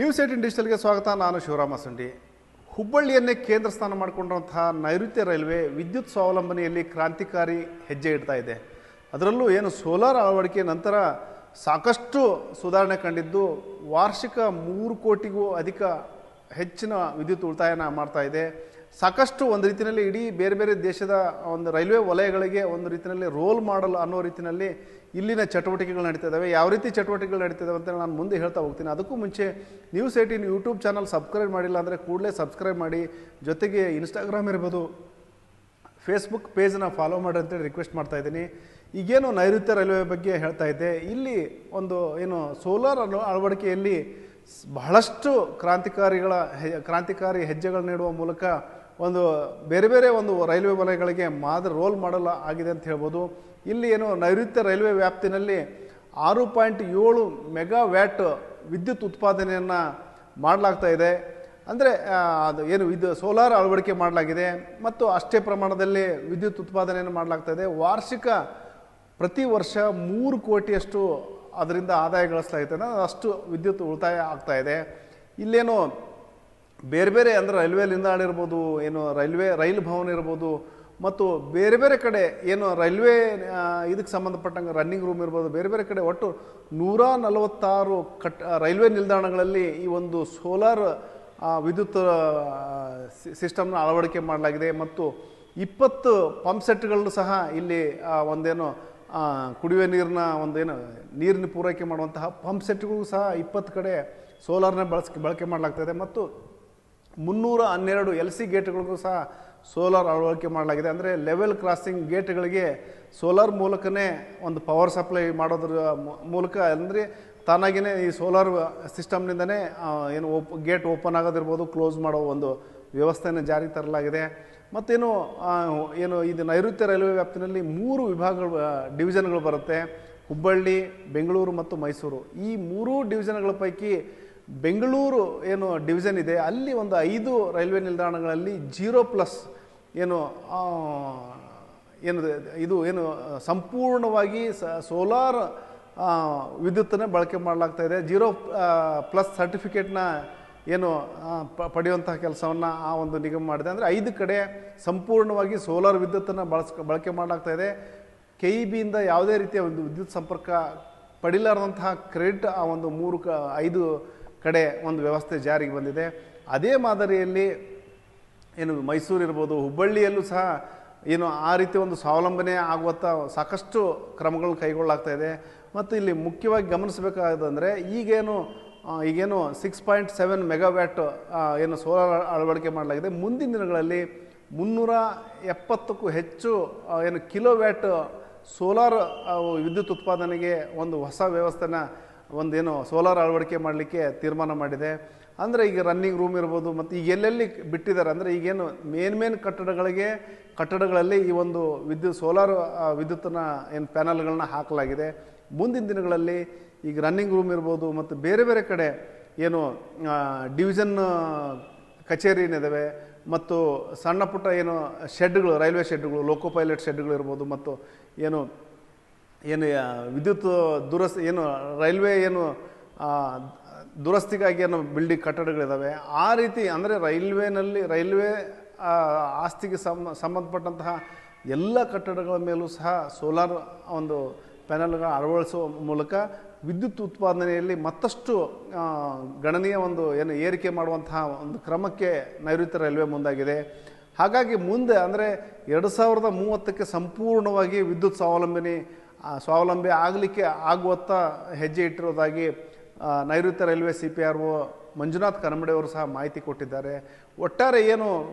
News 18 ಡಿಜಿಟಲ್ಗೆ ಸ್ವಾಗತ. ನಾನು ಶಿವರಾಮ ಸಂಡಿ. ಹುಬ್ಬಳ್ಳಿಯನ್ನೇ ಕೇಂದ್ರ ಸ್ಥಾನ ಮಾಡಿಕೊಂಡಿರುವಂತಹ ನೈಋತ್ಯ ರೈಲ್ವೆ ವಿದ್ಯುತ್ ಸ್ವಾವಲಂಬನೆಯಲ್ಲಿ ಕ್ರಾಂತಿಕಾರಿ ಹೆಜ್ಜೆ ಇಡ್ತಾ ಇದೆ. ಅದರಲ್ಲೂ ಏನು ಸೋಲಾರ್ ಅಳವಡಿಕೆ ನಂತರ ಸಾಕಷ್ಟು ಸುಧಾರಣೆ ಕಂಡಿದ್ದು ವಾರ್ಷಿಕ 3 ಕೋಟಿಗೂ ಅಧಿಕ ಹೆಚ್ಚಿನ ವಿದ್ಯುತ್ ಉಳಿತಾಯನ ಮಾಡ್ತಾ ಇದೆ. ಸಾಕಷ್ಟು ಒಂದು ರೀತಿಯಲ್ಲಿ ಇಡೀ ಬೇರೆ ಬೇರೆ ದೇಶದ ಒಂದು ರೈಲ್ವೆ ವಲಯಗಳಿಗೆ ಒಂದು ರೀತಿಯಲ್ಲಿ ರೋಲ್ ಮಾಡಲ್ ಅನ್ನೋ ರೀತಿಯಲ್ಲಿ ಇಲ್ಲಿನ ಚಟುವಟಿಕೆಗಳು ನಡೀತಾ ಇದ್ದಾವೆ. ಯಾವ ರೀತಿ ಚಟುವಟಿಕೆಗಳು ನಡೀತಾ ಇದ್ದಾವೆ ಅಂತ ನಾನು ಮುಂದೆ ಹೇಳ್ತಾ ಹೋಗ್ತೀನಿ. ಅದಕ್ಕೂ ಮುಂಚೆ ನ್ಯೂಸ್ 18 ಯೂಟ್ಯೂಬ್ ಚಾನಲ್ ಸಬ್ಸ್ಕ್ರೈಬ್ ಮಾಡಿಲ್ಲ ಅಂದರೆ ಕೂಡಲೇ ಸಬ್ಸ್ಕ್ರೈಬ್ ಮಾಡಿ, ಜೊತೆಗೆ ಇನ್ಸ್ಟಾಗ್ರಾಮ್ ಇರ್ಬೋದು, ಫೇಸ್ಬುಕ್ ಪೇಜ್ನ ಫಾಲೋ ಮಾಡಿ ಅಂತೇಳಿ ರಿಕ್ವೆಸ್ಟ್ ಮಾಡ್ತಾ ಇದ್ದೀನಿ. ಈಗೇನು ನೈಋತ್ಯ ರೈಲ್ವೆ ಬಗ್ಗೆ ಹೇಳ್ತಾ ಇದ್ದೆ, ಇಲ್ಲಿ ಒಂದು ಏನು ಸೋಲಾರ್ ಅಳವಡಿಕೆಯಲ್ಲಿ ಬಹಳಷ್ಟು ಕ್ರಾಂತಿಕಾರಿ ಹೆಜ್ಜೆಗಳು ನೀಡುವ ಮೂಲಕ ಒಂದು ಬೇರೆ ಬೇರೆ ಒಂದು ರೈಲ್ವೆ ವಲಯಗಳಿಗೆ ರೋಲ್ ಮಾಡಲ್ ಆಗಿದೆ ಅಂತ ಹೇಳ್ಬೋದು. ಇಲ್ಲಿ ಏನು ನೈಋತ್ಯ ರೈಲ್ವೆ ವ್ಯಾಪ್ತಿನಲ್ಲಿ 6.7 ಮೆಗಾವ್ಯಾಟ್ ವಿದ್ಯುತ್ ಉತ್ಪಾದನೆಯನ್ನು ಮಾಡಲಾಗ್ತಾ ಇದೆ. ಅಂದರೆ ಅದು ಏನು ಸೋಲಾರ್ ಅಳವಡಿಕೆ ಮಾಡಲಾಗಿದೆ ಮತ್ತು ಅಷ್ಟೇ ಪ್ರಮಾಣದಲ್ಲಿ ವಿದ್ಯುತ್ ಉತ್ಪಾದನೆಯನ್ನು ಮಾಡಲಾಗ್ತಾ ಇದೆ. ಪ್ರತಿ ವರ್ಷ 3 ಕೋಟಿಯಷ್ಟು ಅದರಿಂದ ಆದಾಯ ಗಳಿಸ್ಲಾಗಿದೆ. ಅಷ್ಟು ವಿದ್ಯುತ್ ಉಳಿತಾಯ ಆಗ್ತಾ ಇದೆ. ಇಲ್ಲೇನು ಬೇರೆ ಬೇರೆ ಅಂದರೆ ರೈಲ್ವೆ ನಿಲ್ದಾಣ ಇರ್ಬೋದು, ಏನು ರೈಲು ಭವನ ಇರ್ಬೋದು, ಮತ್ತು ಬೇರೆ ಬೇರೆ ಕಡೆ ಏನು ರೈಲ್ವೆ ಇದಕ್ಕೆ ಸಂಬಂಧಪಟ್ಟಂಗೆ ರನ್ನಿಂಗ್ ರೂಮ್ ಇರ್ಬೋದು, ಬೇರೆ ಬೇರೆ ಕಡೆ ಒಟ್ಟು 146 ರೈಲ್ವೆ ನಿಲ್ದಾಣಗಳಲ್ಲಿ ಈ ಒಂದು ಸೋಲಾರ್ ವಿದ್ಯುತ್ ಸಿಸ್ಟಮ್ನ ಅಳವಡಿಕೆ ಮಾಡಲಾಗಿದೆ. ಮತ್ತು 20 ಪಂಪ್ ಸೆಟ್ಗಳು ಸಹ ಇಲ್ಲಿ ಒಂದೇನು ಕುಡಿಯುವ ನೀರಿನ ಪೂರೈಕೆ ಮಾಡುವಂತಹ ಪಂಪ್ ಸೆಟ್ಗಳು ಸಹ 20 ಕಡೆ ಸೋಲಾರ್ನ ಬಳಕೆ ಮಾಡಲಾಗ್ತಾಯಿದೆ. ಮತ್ತು 312 LC ಗೇಟ್ಗಳಿಗೂ ಸಹ ಸೋಲಾರ್ ಅಳವಡಿಕೆ ಮಾಡಲಾಗಿದೆ. ಅಂದರೆ ಲೆವೆಲ್ ಕ್ರಾಸಿಂಗ್ ಗೇಟ್ಗಳಿಗೆ ಸೋಲಾರ್ ಮೂಲಕನೇ ಒಂದು ಪವರ್ ಸಪ್ಲೈ ಮಾಡೋದ್ರ ಮೂಲಕ, ಅಂದರೆ ತಾನಾಗಿಯೇ ಈ ಸೋಲಾರ್ ಸಿಸ್ಟಮ್ನಿಂದನೇ ಏನು ಗೇಟ್ ಓಪನ್ ಆಗೋದಿರ್ಬೋದು, ಕ್ಲೋಸ್ ಮಾಡೋ ಒಂದು ವ್ಯವಸ್ಥೆಯನ್ನು ಜಾರಿಗೆ ತರಲಾಗಿದೆ. ಮತ್ತೇನು ಇದು ನೈಋತ್ಯ ರೈಲ್ವೆ ವ್ಯಾಪ್ತಿನಲ್ಲಿ 3 ಡಿವಿಷನ್ಗಳು ಬರುತ್ತೆ: ಹುಬ್ಬಳ್ಳಿ, ಬೆಂಗಳೂರು ಮತ್ತು ಮೈಸೂರು. ಈ 3 ಡಿವಿಷನ್ಗಳ ಪೈಕಿ ಬೆಂಗಳೂರು ಏನು ಡಿವಿಷನ್ ಇದೆ, ಅಲ್ಲಿ ಒಂದು 5 ರೈಲ್ವೆ ನಿಲ್ದಾಣಗಳಲ್ಲಿ 0+ ಸಂಪೂರ್ಣವಾಗಿ ಸೋಲಾರ್ ವಿದ್ಯುತ್ತನ್ನೇ ಬಳಕೆ ಮಾಡಲಾಗ್ತಾ ಇದೆ. 0+ ಸರ್ಟಿಫಿಕೇಟ್ನ ಪಡೆಯುವಂತಹ ಕೆಲಸವನ್ನು ಆ ಒಂದು ನಿಗಮ ಮಾಡಿದೆ. ಅಂದರೆ 5 ಕಡೆ ಸಂಪೂರ್ಣವಾಗಿ ಸೋಲಾರ್ ವಿದ್ಯುತ್ತನ್ನು ಬಳಕೆ ಮಾಡಲಾಗ್ತಾ ಇದೆ. KEBಯಿಂದ ಯಾವುದೇ ರೀತಿಯ ಒಂದು ವಿದ್ಯುತ್ ಸಂಪರ್ಕ ಪಡಿಲಾರದಂತಹ ಕ್ರೆಡಿಟ್ ಆ ಒಂದು 5 ಕಡೆ ಒಂದು ವ್ಯವಸ್ಥೆ ಜಾರಿಗೆ ಬಂದಿದೆ. ಅದೇ ಮಾದರಿಯಲ್ಲಿ ಮೈಸೂರು ಇರ್ಬೋದು, ಹುಬ್ಬಳ್ಳಿಯಲ್ಲೂ ಸಹ ಆ ರೀತಿ ಒಂದು ಸ್ವಾವಲಂಬನೆ ಆಗುವಂಥ ಸಾಕಷ್ಟು ಕ್ರಮಗಳು ಕೈಗೊಳ್ಳಲಾಗ್ತಾ ಇದೆ. ಮತ್ತು ಇಲ್ಲಿ ಮುಖ್ಯವಾಗಿ ಗಮನಿಸಬೇಕಾದಂದರೆ ಈಗೇನು 6.7 ಮೆಗಾವ್ಯಾಟ್ ಸೋಲಾರ್ ಅಳವಡಿಕೆ ಮಾಡಲಾಗಿದೆ. ಮುಂದಿನ ದಿನಗಳಲ್ಲಿ 370ಕ್ಕೂ ಹೆಚ್ಚು ಕಿಲೋವ್ಯಾಟ್ ಸೋಲಾರ್ ವಿದ್ಯುತ್ ಉತ್ಪಾದನೆಗೆ ಒಂದು ಹೊಸ ವ್ಯವಸ್ಥೆನ ಸೋಲಾರ್ ಅಳವಡಿಕೆ ಮಾಡಲಿಕ್ಕೆ ತೀರ್ಮಾನ ಮಾಡಿದೆ. ಅಂದರೆ ಈಗ ರನ್ನಿಂಗ್ ರೂಮ್ ಇರ್ಬೋದು, ಮತ್ತು ಈಗ ಎಲ್ಲೆಲ್ಲಿ ಬಿಟ್ಟಿದ್ದಾರೆ ಅಂದರೆ ಈಗೇನು ಮೇನ್ ಕಟ್ಟಡಗಳಲ್ಲಿ ಈ ಒಂದು ಸೋಲಾರ್ ವಿದ್ಯುತ್ತನ್ನ ಪ್ಯಾನಲ್ಗಳನ್ನ ಹಾಕಲಾಗಿದೆ. ಮುಂದಿನ ದಿನಗಳಲ್ಲಿ ಈಗ ರನ್ನಿಂಗ್ ರೂಮ್ ಇರ್ಬೋದು ಮತ್ತು ಬೇರೆ ಬೇರೆ ಕಡೆ ಡಿವಿಷನ್ ಕಚೇರಿ ಏನಿದ್ದಾವೆ, ಮತ್ತು ಸಣ್ಣ ಪುಟ್ಟ ಶೆಡ್ಗಳು, ರೈಲ್ವೆ ಶೆಡ್ಗಳು, ಲೋಕೋ ಪೈಲಟ್ ಶೆಡ್ಗಳು ಇರ್ಬೋದು, ಮತ್ತು ವಿದ್ಯುತ್ ರೈಲ್ವೆ ದುರಸ್ತಿಗಾಗಿ ಬಿಲ್ಡಿಂಗ್ ಕಟ್ಟಡಗಳಿದ್ದಾವೆ. ಆ ರೀತಿ ಅಂದರೆ ರೈಲ್ವೆ ಆಸ್ತಿಗೆ ಸಂಬಂಧಪಟ್ಟಂತಹ ಎಲ್ಲ ಕಟ್ಟಡಗಳ ಮೇಲೂ ಸಹ ಸೋಲಾರ್ ಒಂದು ಪ್ಯಾನಲ್ಗಳ ಅಳವಡಿಸುವ ಮೂಲಕ ವಿದ್ಯುತ್ ಉತ್ಪಾದನೆಯಲ್ಲಿ ಮತ್ತಷ್ಟು ಗಣನೀಯ ಏರಿಕೆ ಮಾಡುವಂತಹ ಒಂದು ಕ್ರಮಕ್ಕೆ ನೈಋತ್ಯ ರೈಲ್ವೆ ಮುಂದಾಗಿದೆ. ಹಾಗಾಗಿ ಮುಂದೆ ಅಂದರೆ 2030ಕ್ಕೆ ಸಂಪೂರ್ಣವಾಗಿ ವಿದ್ಯುತ್ ಸ್ವಾವಲಂಬಿ ಆಗಲಿಕ್ಕೆ ಆಗುವತ್ತ ಹೆಜ್ಜೆ ಇಟ್ಟಿರೋದಾಗಿ ನೈಋತ್ಯ ರೈಲ್ವೆ CPRO ಮಂಜುನಾಥ್ ಕನಮಡೆ ಅವರು ಸಹ ಮಾಹಿತಿ ಕೊಟ್ಟಿದ್ದಾರೆ. ಒಟ್ಟಾರೆ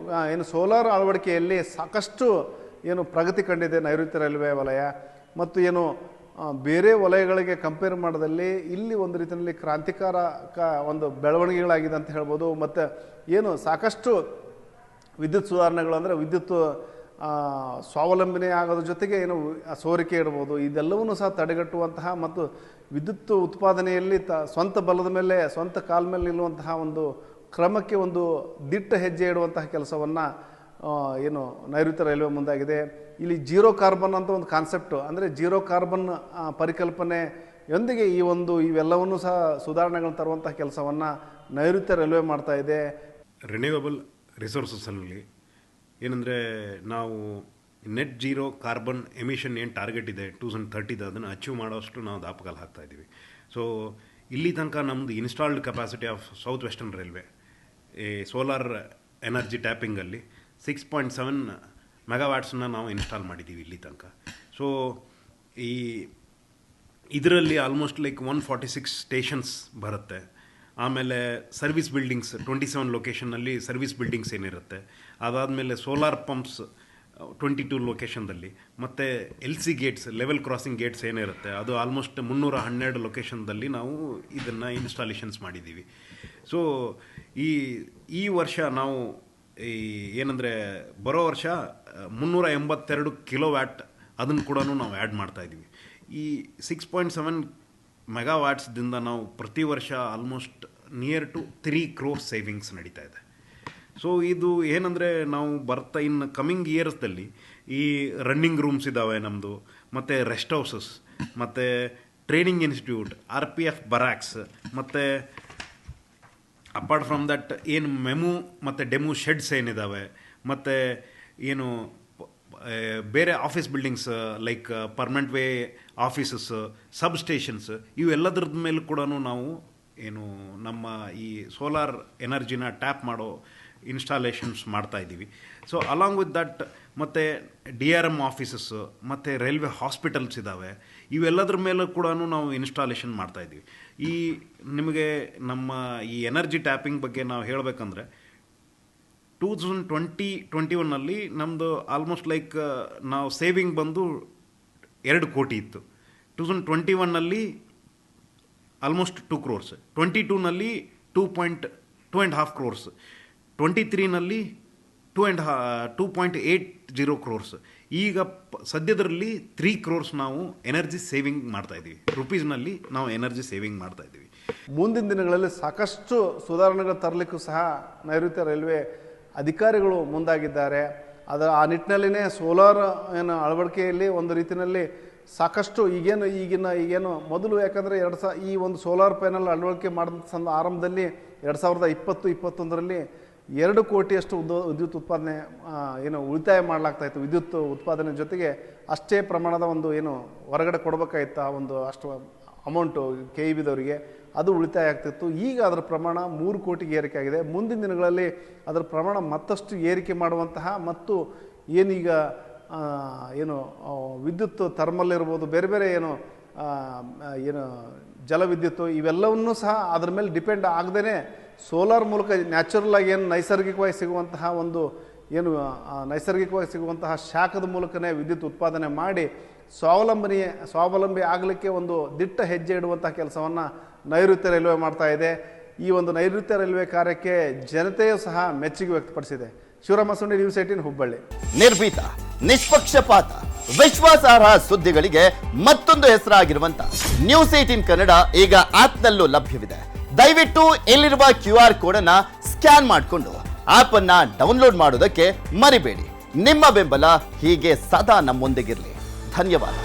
ಸೋಲಾರ್ ಅಳವಡಿಕೆಯಲ್ಲಿ ಸಾಕಷ್ಟು ಪ್ರಗತಿ ಕಂಡಿದೆ ನೈಋತ್ಯ ರೈಲ್ವೆ ವಲಯ. ಮತ್ತು ಬೇರೆ ವಲಯಗಳಿಗೆ ಕಂಪೇರ್ ಮಾಡೋದಲ್ಲಿ ಇಲ್ಲಿ ಒಂದು ರೀತಿಯಲ್ಲಿ ಕ್ರಾಂತಿಕಾರಕ ಒಂದು ಬೆಳವಣಿಗೆಗಳಾಗಿದೆ ಅಂತ ಹೇಳ್ಬೋದು. ಮತ್ತು ಸಾಕಷ್ಟು ವಿದ್ಯುತ್ ಸುಧಾರಣೆಗಳು ಅಂದರೆ ವಿದ್ಯುತ್ ಸ್ವಾವಲಂಬನೆ ಆಗೋದ್ರ ಜೊತೆಗೆ ಸೋರಿಕೆ ಇಡ್ಬೋದು, ಇದೆಲ್ಲವನ್ನೂ ಸಹ ತಡೆಗಟ್ಟುವಂತಹ ಮತ್ತು ವಿದ್ಯುತ್ ಉತ್ಪಾದನೆಯಲ್ಲಿ ಸ್ವಂತ ಬಲದ ಮೇಲೆ, ಸ್ವಂತ ಕಾಲ ಮೇಲೆ ನಿಲ್ಲುವಂತಹ ಒಂದು ಕ್ರಮಕ್ಕೆ ಒಂದು ದಿಟ್ಟ ಹೆಜ್ಜೆ ಇಡುವಂತಹ ಕೆಲಸವನ್ನು ನೈಋತ್ಯ ರೈಲ್ವೆ ಮುಂದಾಗಿದೆ. ಇಲ್ಲಿ 0 ಕಾರ್ಬನ್ ಅಂತ ಒಂದು ಕಾನ್ಸೆಪ್ಟು, ಅಂದರೆ 0 ಕಾರ್ಬನ್ ಪರಿಕಲ್ಪನೆ ಜೊತೆಗೆ ಈ ಒಂದು ಇವೆಲ್ಲವನ್ನೂ ಸಹ ಸುಧಾರಣೆಗಳನ್ನು ತರುವಂತಹ ಕೆಲಸವನ್ನು ನೈಋತ್ಯ ರೈಲ್ವೆ ಮಾಡ್ತಾ ಇದೆ. ರಿನ್ಯೂವಬಲ್ ರಿಸೋರ್ಸಸ್ಸಲ್ಲಿ ಏನಂದರೆ ನಾವು ನೆಟ್ ಜೀರೋ ಕಾರ್ಬನ್ ಎಮಿಷನ್ ಏನು ಟಾರ್ಗೆಟ್ ಇದೆ 2030 ಅದನ್ನು ಅಚೀವ್ ಮಾಡೋಷ್ಟು ನಾವು ದಾಪಗಾಲು ಹಾಕ್ತಾ ಇದ್ದೀವಿ. ಸೊ ಇಲ್ಲಿ ತನಕ ನಮ್ಮದು installed capacity of south western railway ಈ ಸೋಲಾರ್ ಎನರ್ಜಿ ಟ್ಯಾಪಿಂಗಲ್ಲಿ 6.7 ಮೆಗಾವ್ಯಾಟ್ಸನ್ನ ನಾವು ಇನ್ಸ್ಟಾಲ್ ಮಾಡಿದ್ದೀವಿ ಇಲ್ಲಿ ತನಕ. ಸೊ ಇದರಲ್ಲಿ ಆಲ್ಮೋಸ್ಟ್ ಲೈಕ್ 146 ಸ್ಟೇಷನ್ಸ್ ಬರುತ್ತೆ. ಆಮೇಲೆ ಸರ್ವಿಸ್ ಬಿಲ್ಡಿಂಗ್ಸ್ 27 ಲೊಕೇಶನ್ನಲ್ಲಿ ಸರ್ವಿಸ್ ಬಿಲ್ಡಿಂಗ್ಸ್ ಏನಿರುತ್ತೆ, ಅದಾದಮೇಲೆ ಸೋಲಾರ್ ಪಂಪ್ಸ್ 22 ಲೊಕೇಶನ್ದಲ್ಲಿ, ಮತ್ತು LC Gates level crossing Gates ಏನಿರುತ್ತೆ ಅದು ಆಲ್ಮೋಸ್ಟ್ 312 ಲೊಕೇಶನ್ದಲ್ಲಿ ನಾವು ಇದನ್ನು ಇನ್ಸ್ಟಾಲೇಷನ್ಸ್ ಮಾಡಿದ್ದೀವಿ. ಸೊ ಈ ವರ್ಷ ನಾವು ಏನಂದರೆ ಬರೋ ವರ್ಷ 382 ಕಿಲೋವ್ಯಾಟ್ ಅದನ್ನು ಕೂಡ ನಾವು ಆ್ಯಡ್ ಮಾಡ್ತಾಯಿದ್ದೀವಿ. ಈ 6.7 ಮೆಗಾವ್ಯಾಟ್ಸ್ದಿಂದ ನಾವು ಪ್ರತಿ ವರ್ಷ almost near to 3 crore savings ನಡೀತಾ ಇದೆ. ಸೊ ಇದು ಏನಂದರೆ ನಾವು ಬರ್ತಾ ಇನ್ನು ಕಮಿಂಗ್ ಇಯರ್ಸ್ದಲ್ಲಿ ಈ ರನ್ನಿಂಗ್ ರೂಮ್ಸ್ ಇದ್ದಾವೆ ನಮ್ಮದು, ಮತ್ತು ರೆಸ್ಟ್ ಹೌಸಸ್, ಮತ್ತು ಟ್ರೈನಿಂಗ್ ಇನ್ಸ್ಟಿಟ್ಯೂಟ್, RPF ಬರಾಕ್ಸ್, ಮತ್ತು ಅಪಾರ್ಟ್ ಫ್ರಮ್ ದಟ್ ಏನು ಮೆಮು ಮತ್ತು ಡೆಮು ಶೆಡ್ಸ್ ಏನಿದ್ದಾವೆ, ಮತ್ತು ಏನು ಬೇರೆ office buildings like permanent way offices, substations, ಇವೆಲ್ಲದ್ರದ ಮೇಲೂ ಕೂಡ ನಾವು ಏನು ನಮ್ಮ ಈ ಸೋಲಾರ್ ಎನರ್ಜಿನ ಟ್ಯಾಪ್ ಮಾಡೋ ಇನ್ಸ್ಟಾಲೇಷನ್ಸ್ ಮಾಡ್ತಾಯಿದ್ದೀವಿ. ಸೊ ಅಲಾಂಗ್ ವಿತ್ ದಟ್ ಮತ್ತು DRM ಆಫೀಸಸ್ ಮತ್ತು ರೈಲ್ವೆ ಹಾಸ್ಪಿಟಲ್ಸ್ ಇದ್ದಾವೆ, ಇವೆಲ್ಲದ್ರ ಮೇಲೂ ಕೂಡ ನಾವು ಇನ್ಸ್ಟಾಲೇಷನ್ ಮಾಡ್ತಾಯಿದ್ದೀವಿ. ಈ ನಿಮಗೆ ನಮ್ಮ ಈ ಎನರ್ಜಿ ಟ್ಯಾಪಿಂಗ್ ಬಗ್ಗೆ ನಾವು ಹೇಳಬೇಕಂದ್ರೆ 2020-21ನಲ್ಲಿ ನಮ್ಮದು ಆಲ್ಮೋಸ್ಟ್ ಲೈಕ್ ನಾವು ಸೇವಿಂಗ್ ಬಂದು 2 ಕೋಟಿ ಇತ್ತು. 2021ನಲ್ಲಿ ಆಲ್ಮೋಸ್ಟ್ 2 crores, 22ನಲ್ಲಿ 2.5 crores, 23ನಲ್ಲಿ 2.80 crores. ಈಗ ಸದ್ಯದರಲ್ಲಿ 3 crores ನಾವು ಎನರ್ಜಿ ಸೇವಿಂಗ್ ಮಾಡ್ತಾಯಿದ್ದೀವಿ. ರುಪೀಸ್ನಲ್ಲಿ ನಾವು ಎನರ್ಜಿ ಸೇವಿಂಗ್ ಮಾಡ್ತಾಯಿದ್ದೀವಿ. ಮುಂದಿನ ದಿನಗಳಲ್ಲಿ ಸಾಕಷ್ಟು ಸುಧಾರಣೆಗಳು ತರಲಿಕ್ಕೂ ಸಹ ನೈಋತ್ಯ ರೈಲ್ವೆ ಅಧಿಕಾರಿಗಳು ಮುಂದಾಗಿದ್ದಾರೆ. ಆ ನಿಟ್ಟಿನಲ್ಲಿನೇ ಸೋಲಾರ್ ಏನು ಅಳವಡಿಕೆಯಲ್ಲಿ ಒಂದು ರೀತಿಯಲ್ಲಿ ಸಾಕಷ್ಟು ಈಗೇನು ಮೊದಲು ಯಾಕಂದರೆ ಈ ಒಂದು ಸೋಲಾರ್ ಪ್ಯಾನಲ್ ಅಳವಡಿಕೆ ಮಾಡಿದ ಆರಂಭದಲ್ಲಿ 2020-21ರಲ್ಲಿ 2 ಕೋಟಿಯಷ್ಟು ವಿದ್ಯುತ್ ಉತ್ಪಾದನೆ ಉಳಿತಾಯ ಮಾಡಲಾಗ್ತಾಯಿತ್ತು. ವಿದ್ಯುತ್ ಉತ್ಪಾದನೆ ಜೊತೆಗೆ ಅಷ್ಟೇ ಪ್ರಮಾಣದ ಒಂದು ಹೊರಗಡೆ ಕೊಡಬೇಕಾಗಿತ್ತು ಆ ಒಂದು ಅಷ್ಟು ಅಮೌಂಟು KEBದವರಿಗೆ, ಅದು ಉಳಿತಾಯ ಆಗ್ತಿತ್ತು. ಈಗ ಅದರ ಪ್ರಮಾಣ 3 ಕೋಟಿಗೆ ಏರಿಕೆ ಆಗಿದೆ. ಮುಂದಿನ ದಿನಗಳಲ್ಲಿ ಅದರ ಪ್ರಮಾಣ ಮತ್ತಷ್ಟು ಏರಿಕೆ ಮಾಡುವಂತಹ ಮತ್ತು ಏನೀಗ ವಿದ್ಯುತ್ ಥರ್ಮಲ್ ಇರ್ಬೋದು, ಬೇರೆ ಬೇರೆ ಜಲವಿದ್ಯುತ್ತು, ಇವೆಲ್ಲವನ್ನೂ ಸಹ ಅದ್ರ ಮೇಲೆ ಡಿಪೆಂಡ್ ಆಗದೇ ಸೋಲಾರ್ ಮೂಲಕ ನ್ಯಾಚುರಲ್ ಆಗಿ ನೈಸರ್ಗಿಕವಾಗಿ ಸಿಗುವಂತಹ ನೈಸರ್ಗಿಕವಾಗಿ ಸಿಗುವಂತಹ ಶಾಖದ ಮೂಲಕನೇ ವಿದ್ಯುತ್ ಉತ್ಪಾದನೆ ಮಾಡಿ ಸ್ವಾವಲಂಬಿ ಆಗಲಿಕ್ಕೆ ಒಂದು ದಿಟ್ಟ ಹೆಜ್ಜೆ ಇಡುವಂತಹ ಕೆಲಸವನ್ನು ನೈಋತ್ಯ ರೈಲ್ವೆ ಮಾಡ್ತಾ ಇದೆ. ಈ ಒಂದು ನೈಋತ್ಯ ರೈಲ್ವೆ ಕಾರ್ಯಕ್ಕೆ ಜನತೆಯೂ ಸಹ ಮೆಚ್ಚುಗೆ ವ್ಯಕ್ತಪಡಿಸಿದೆ. ಶಿವರಾಮ ಸುಂಡಿ, ನ್ಯೂಸ್ 18 ಹುಬ್ಬಳ್ಳಿ. ನಿರ್ಭೀತ, ನಿಷ್ಪಕ್ಷಪಾತ, ವಿಶ್ವಾಸಾರ್ಹ ಸುದ್ದಿಗಳಿಗೆ ಮತ್ತೊಂದು ಹೆಸರಾಗಿರುವಂತ ನ್ಯೂಸ್ 18 ಕನ್ನಡ ಈಗ ಆಪ್ನಲ್ಲೂ ಲಭ್ಯವಿದೆ. ದಯವಿಟ್ಟು ಇಲ್ಲಿರುವ QR ಕೋಡ್ ಅನ್ನ ಸ್ಕ್ಯಾನ್ ಮಾಡಿಕೊಂಡು ಆಪ್ ಅನ್ನ ಡೌನ್ಲೋಡ್ ಮಾಡೋದಕ್ಕೆ ಮರಿಬೇಡಿ. ನಿಮ್ಮ ಬೆಂಬಲ ಹೀಗೆ ಸದಾ ನಮ್ಮೊಂದಿಗಿರಲಿ. ಧನ್ಯವಾದ.